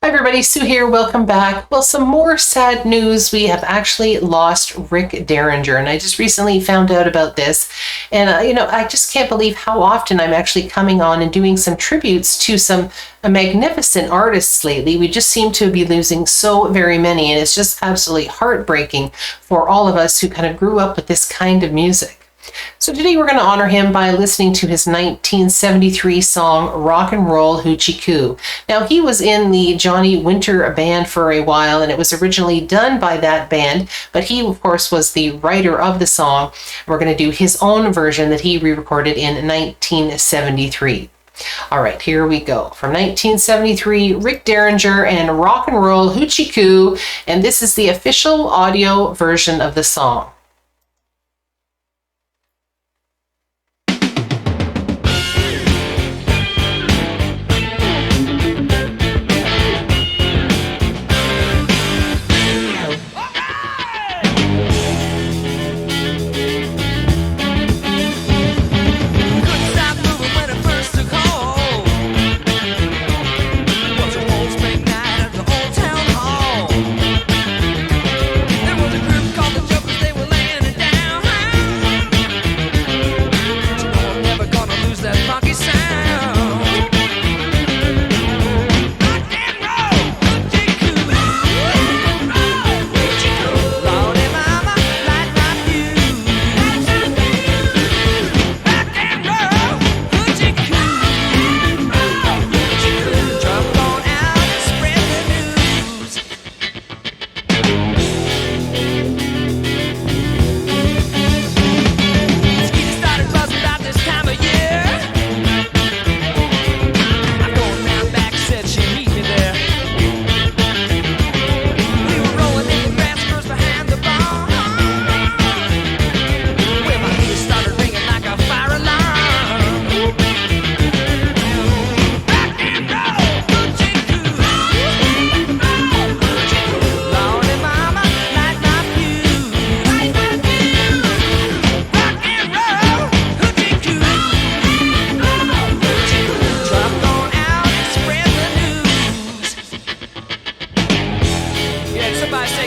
Hi everybody, Sue here, welcome back. Well, some more sad news. We have actually lost Rick Derringer, and I just recently found out about this. And I just can't believe how often I'm actually coming on and doing some tributes to some magnificent artists lately. We just seem to be losing so very many, and it's just absolutely heartbreaking for all of us who kind of grew up with this kind of music. So today we're going to honor him by listening to his 1973 song, Rock and Roll Hoochie Koo. Now, he was in the Johnny Winter band for a while, and it was originally done by that band, but he, of course, was the writer of the song. We're going to do his own version that he re-recorded in 1973. All right, here we go. From 1973, Rick Derringer and Rock and Roll Hoochie Koo, and this is the official audio version of the song.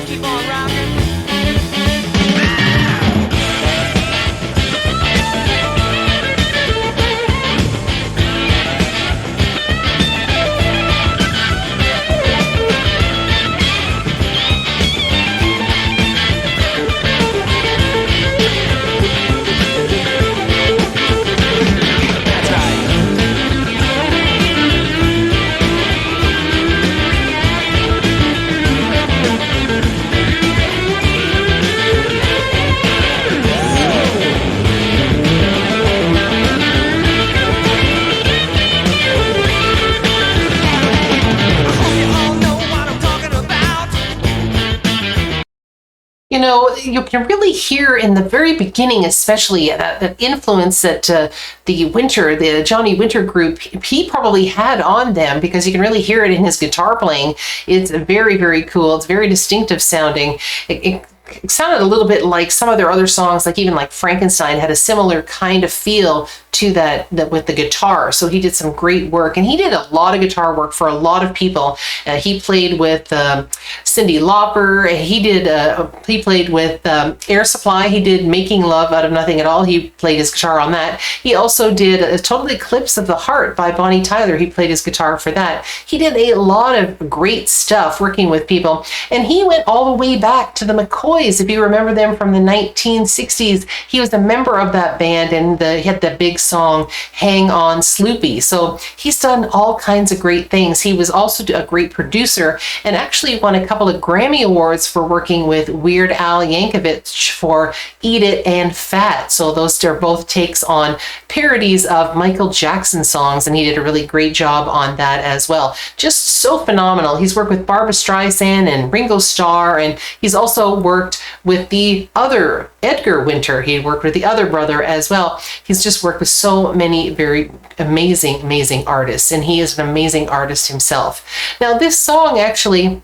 Keep on rocking. You can really hear in the very beginning, especially that influence that the Johnny Winter group, he probably had on them, because you can really hear it in his guitar playing. It's very, very cool. It's very distinctive sounding. It sounded a little bit like some of their other songs, like even like Frankenstein had a similar kind of feel to that with the guitar. So he did some great work, and he did a lot of guitar work for a lot of people. He played with Cyndi Lauper. He played with Air Supply. He did Making Love Out of Nothing at All. He played his guitar on that. He also did a Total Eclipse of the Heart by Bonnie Tyler. He played his guitar for that. He did a lot of great stuff working with people, and he went all the way back to the McCoys. If you remember them from the 1960s, he was a member of that band, and he had the big song Hang On Sloopy. So he's done all kinds of great things. He was also a great producer, and actually won a couple of Grammy Awards for working with Weird Al Yankovic for Eat It and Fat. So those are both takes on parodies of Michael Jackson songs, and he did a really great job on that as well. Just so phenomenal. He's worked with Barbra Streisand and Ringo Starr, and he's also worked with the other Edgar Winter. He worked with the other brother as well. He's just worked with so many very amazing artists, and he is an amazing artist himself. Now, this song actually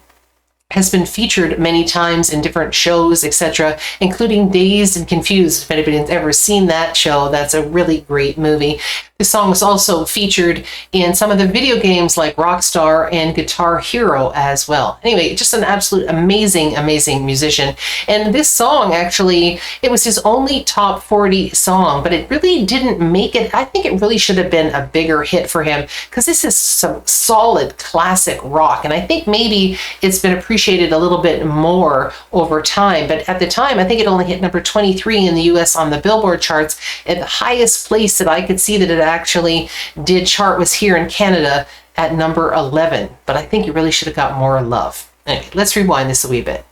has been featured many times in different shows, etc., including Dazed and Confused. If anybody's ever seen that show, that's a really great movie. This song was also featured in some of the video games like Rockstar and Guitar Hero as well. Anyway, just an absolute amazing, amazing musician. And this song, actually, it was his only top 40 song, but it really didn't make it. I think it really should have been a bigger hit for him, because this is some solid classic rock. And I think maybe it's been appreciated a little bit more over time. But at the time, I think it only hit number 23 in the US on the Billboard charts. And the highest place that I could see that it actually did chart was here in Canada at number 11. But I think it really should have got more love. Anyway, let's rewind this a wee bit.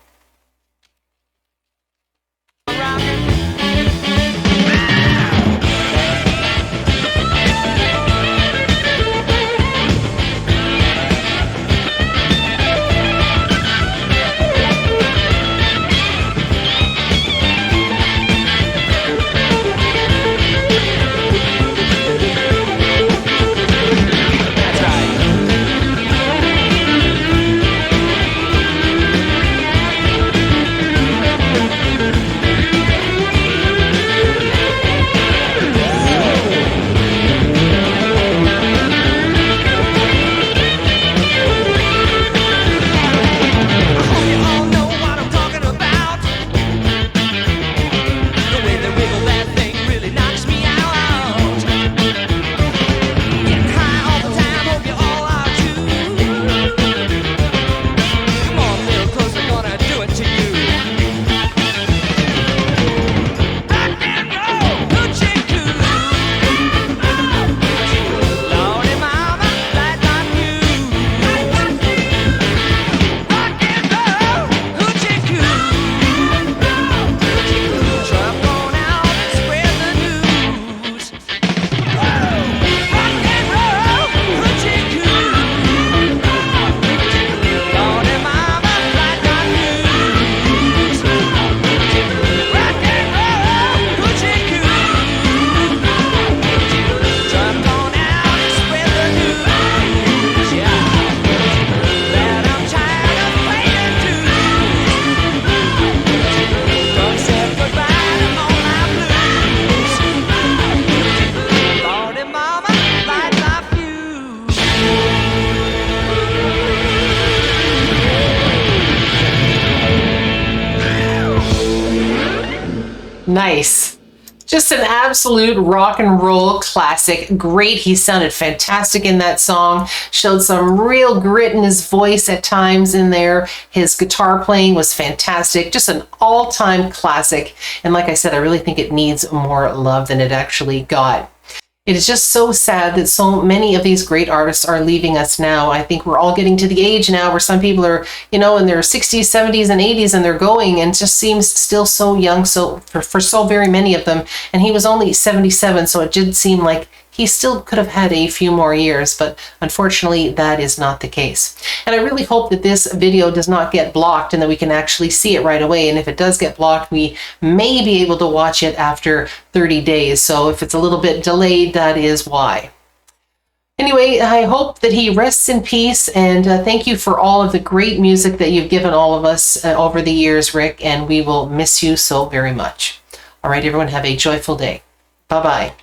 Nice. Just an absolute rock and roll classic. Great. He sounded fantastic in that song. Showed some real grit in his voice at times in there. His guitar playing was fantastic. Just an all-time classic. And like I said, I really think it needs more love than it actually got. It is just so sad that so many of these great artists are leaving us now. I think we're all getting to the age now where some people are, you know, in their 60s, 70s, and 80s, and they're going, and it just seems still so young, so for so very many of them. And he was only 77, so it did seem like he still could have had a few more years, but unfortunately that is not the case. And I really hope that this video does not get blocked and that we can actually see it right away. And if it does get blocked, we may be able to watch it after 30 days. So if it's a little bit delayed, that is why. Anyway, I hope that he rests in peace, and thank you for all of the great music that you've given all of us over the years, Rick, and we will miss you so very much. All right, everyone, have a joyful day. Bye-bye.